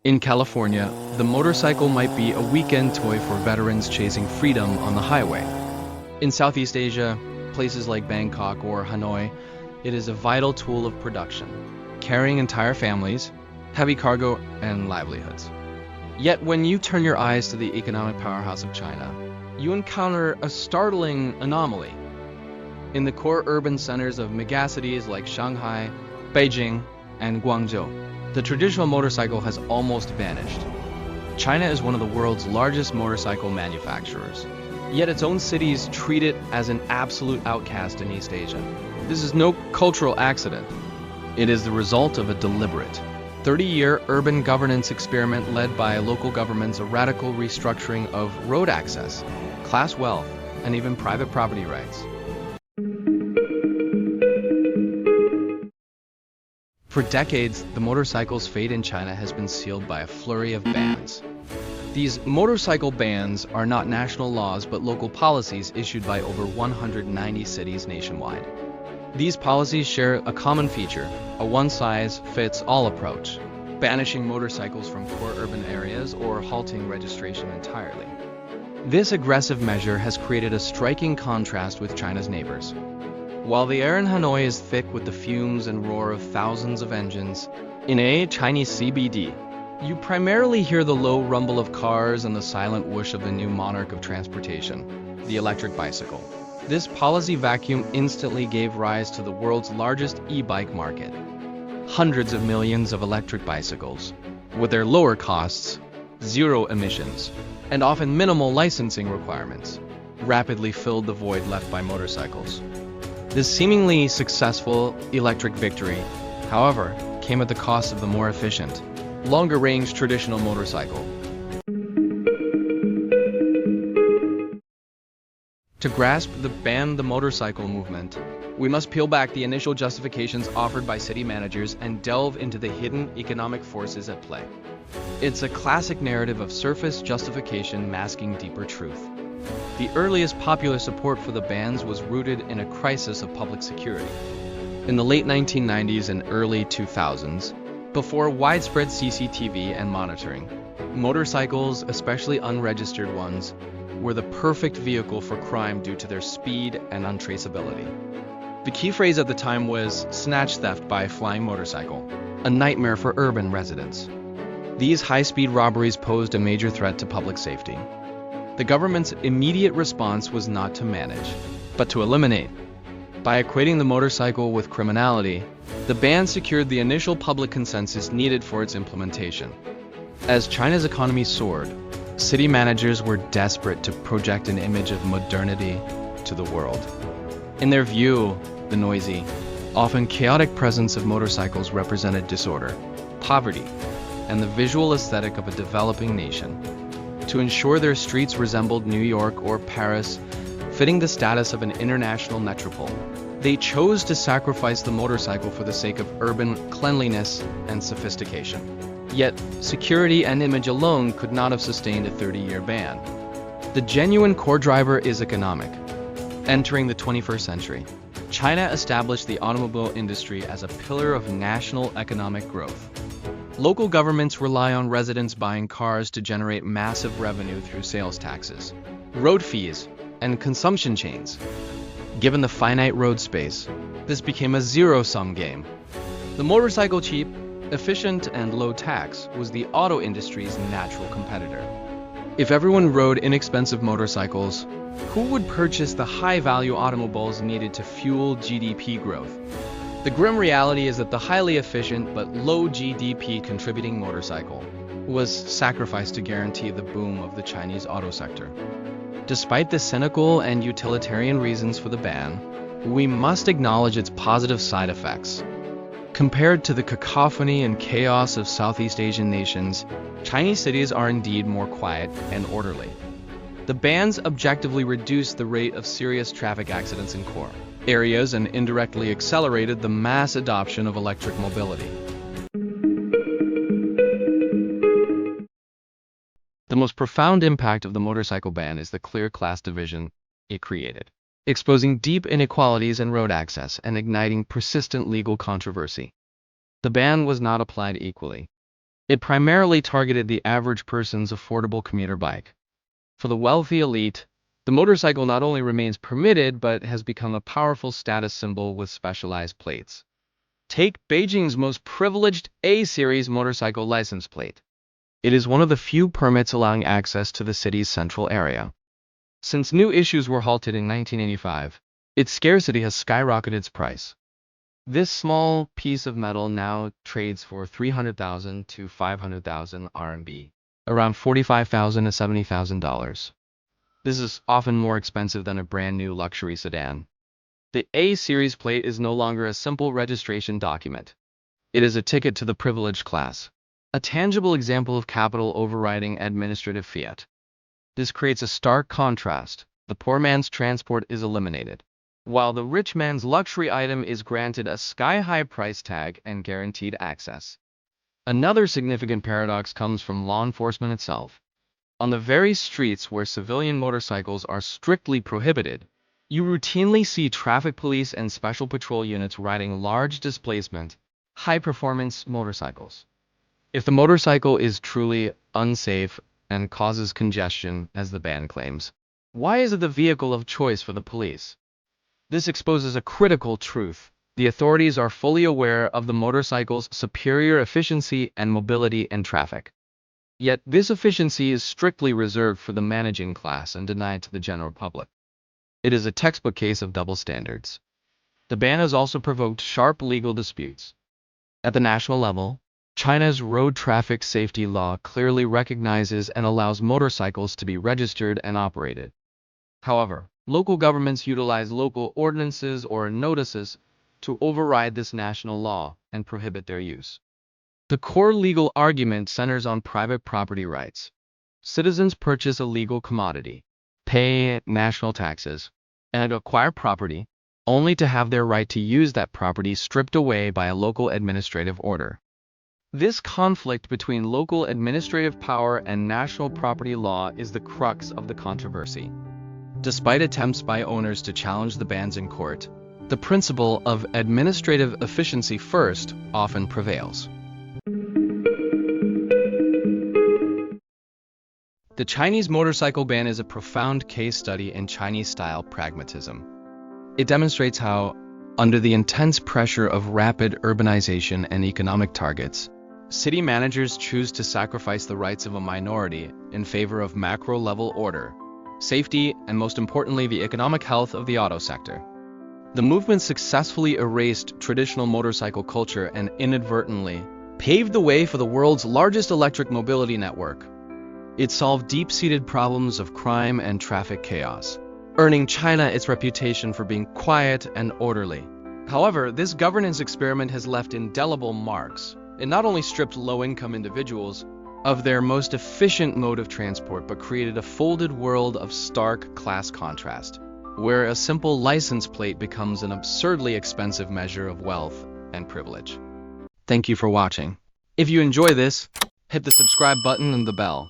In California, the motorcycle might be a weekend toy for veterans chasing freedom on the highway. In Southeast Asia, places like Bangkok or Hanoi, it is a vital tool of production, carrying entire families, heavy cargo, and livelihoods. Yet when you turn your eyes to the economic powerhouse of China, you encounter a startling anomaly. In the core urban centers of megacities like Shanghai, Beijing, and Guangzhou, the traditional motorcycle has almost vanished. China is one of the world's largest motorcycle manufacturers, yet its own cities treat it as an absolute outcast in East Asia. This is no cultural accident. It is the result of a deliberate 30-year urban governance experiment led by local governments, a radical restructuring of road access, class wealth, and even private property rights. For decades, the motorcycle's fate in China has been sealed by a flurry of bans. These motorcycle bans are not national laws but local policies issued by over 190 cities nationwide. These policies share a common feature, a one-size-fits-all approach, banishing motorcycles from core urban areas or halting registration entirely. This aggressive measure has created a striking contrast with China's neighbors. While the air in Hanoi is thick with the fumes and roar of thousands of engines, in a Chinese CBD, you primarily hear the low rumble of cars and the silent whoosh of the new monarch of transportation, the electric bicycle. This policy vacuum instantly gave rise to the world's largest e-bike market. Hundreds of millions of electric bicycles, with their lower costs, zero emissions, and often minimal licensing requirements, rapidly filled the void left by motorcycles. This seemingly successful electric victory, however, came at the cost of the more efficient, longer-range traditional motorcycle. To grasp the ban the motorcycle movement, we must peel back the initial justifications offered by city managers and delve into the hidden economic forces at play. It's a classic narrative of surface justification masking deeper truth. The earliest popular support for the bans was rooted in a crisis of public security. In the late 1990s and early 2000s, before widespread CCTV and monitoring, motorcycles, especially unregistered ones, were the perfect vehicle for crime due to their speed and untraceability. The key phrase at the time was snatch theft by flying motorcycle, a nightmare for urban residents. These high-speed robberies posed a major threat to public safety. The government's immediate response was not to manage, but to eliminate. By equating the motorcycle with criminality, the ban secured the initial public consensus needed for its implementation. As China's economy soared, city managers were desperate to project an image of modernity to the world. In their view, the noisy, often chaotic presence of motorcycles represented disorder, poverty, and the visual aesthetic of a developing nation. To ensure their streets resembled New York or Paris, fitting the status of an international metropole, they chose to sacrifice the motorcycle for the sake of urban cleanliness and sophistication. Yet, security and image alone could not have sustained a 30-year ban. The genuine core driver is economic. Entering the 21st century, China established the automobile industry as a pillar of national economic growth. Local governments rely on residents buying cars to generate massive revenue through sales taxes, road fees, and consumption chains. Given the finite road space, this became a zero-sum game. The motorcycle, cheap, efficient, and low tax, was the auto industry's natural competitor. If everyone rode inexpensive motorcycles, who would purchase the high-value automobiles needed to fuel GDP growth? The grim reality is that the highly efficient but low GDP contributing motorcycle was sacrificed to guarantee the boom of the Chinese auto sector. Despite the cynical and utilitarian reasons for the ban, we must acknowledge its positive side effects. Compared to the cacophony and chaos of Southeast Asian nations, Chinese cities are indeed more quiet and orderly. The bans objectively reduced the rate of serious traffic accidents in core areas and indirectly accelerated the mass adoption of electric mobility. The most profound impact of the motorcycle ban is the clear class division it created, exposing deep inequalities in road access and igniting persistent legal controversy. The ban was not applied equally. It primarily targeted the average person's affordable commuter bike. For the wealthy elite, the motorcycle not only remains permitted but has become a powerful status symbol with specialized plates. Take Beijing's most privileged A-series motorcycle license plate. It is one of the few permits allowing access to the city's central area. Since new issues were halted in 1985, its scarcity has skyrocketed its price. This small piece of metal now trades for 300,000 to 500,000 RMB, around $45,000 to $70,000. This is often more expensive than a brand new luxury sedan. The A-series plate is no longer a simple registration document. It is a ticket to the privileged class, a tangible example of capital overriding administrative fiat. This creates a stark contrast. The poor man's transport is eliminated, while the rich man's luxury item is granted a sky-high price tag and guaranteed access. Another significant paradox comes from law enforcement itself. On the very streets where civilian motorcycles are strictly prohibited, you routinely see traffic police and special patrol units riding large displacement, high-performance motorcycles. If the motorcycle is truly unsafe and causes congestion, as the ban claims, why is it the vehicle of choice for the police? This exposes a critical truth. The authorities are fully aware of the motorcycle's superior efficiency and mobility in traffic. Yet this efficiency is strictly reserved for the managing class and denied to the general public. It is a textbook case of double standards. The ban has also provoked sharp legal disputes. At the national level, China's road traffic safety law clearly recognizes and allows motorcycles to be registered and operated. However, local governments utilize local ordinances or notices to override this national law and prohibit their use. The core legal argument centers on private property rights. Citizens purchase a legal commodity, pay national taxes, and acquire property, only to have their right to use that property stripped away by a local administrative order. This conflict between local administrative power and national property law is the crux of the controversy. Despite attempts by owners to challenge the bans in court, the principle of administrative efficiency first often prevails. The Chinese motorcycle ban is a profound case study in Chinese-style pragmatism. It demonstrates how, under the intense pressure of rapid urbanization and economic targets, city managers choose to sacrifice the rights of a minority in favor of macro-level order, safety, and most importantly, the economic health of the auto sector. The movement successfully erased traditional motorcycle culture and inadvertently paved the way for the world's largest electric mobility network. It solved deep-seated problems of crime and traffic chaos, earning China its reputation for being quiet and orderly. However, this governance experiment has left indelible marks. It not only stripped low-income individuals of their most efficient mode of transport, but created a folded world of stark class contrast, where a simple license plate becomes an absurdly expensive measure of wealth and privilege. Thank you for watching. If you enjoy this, hit the subscribe button and the bell.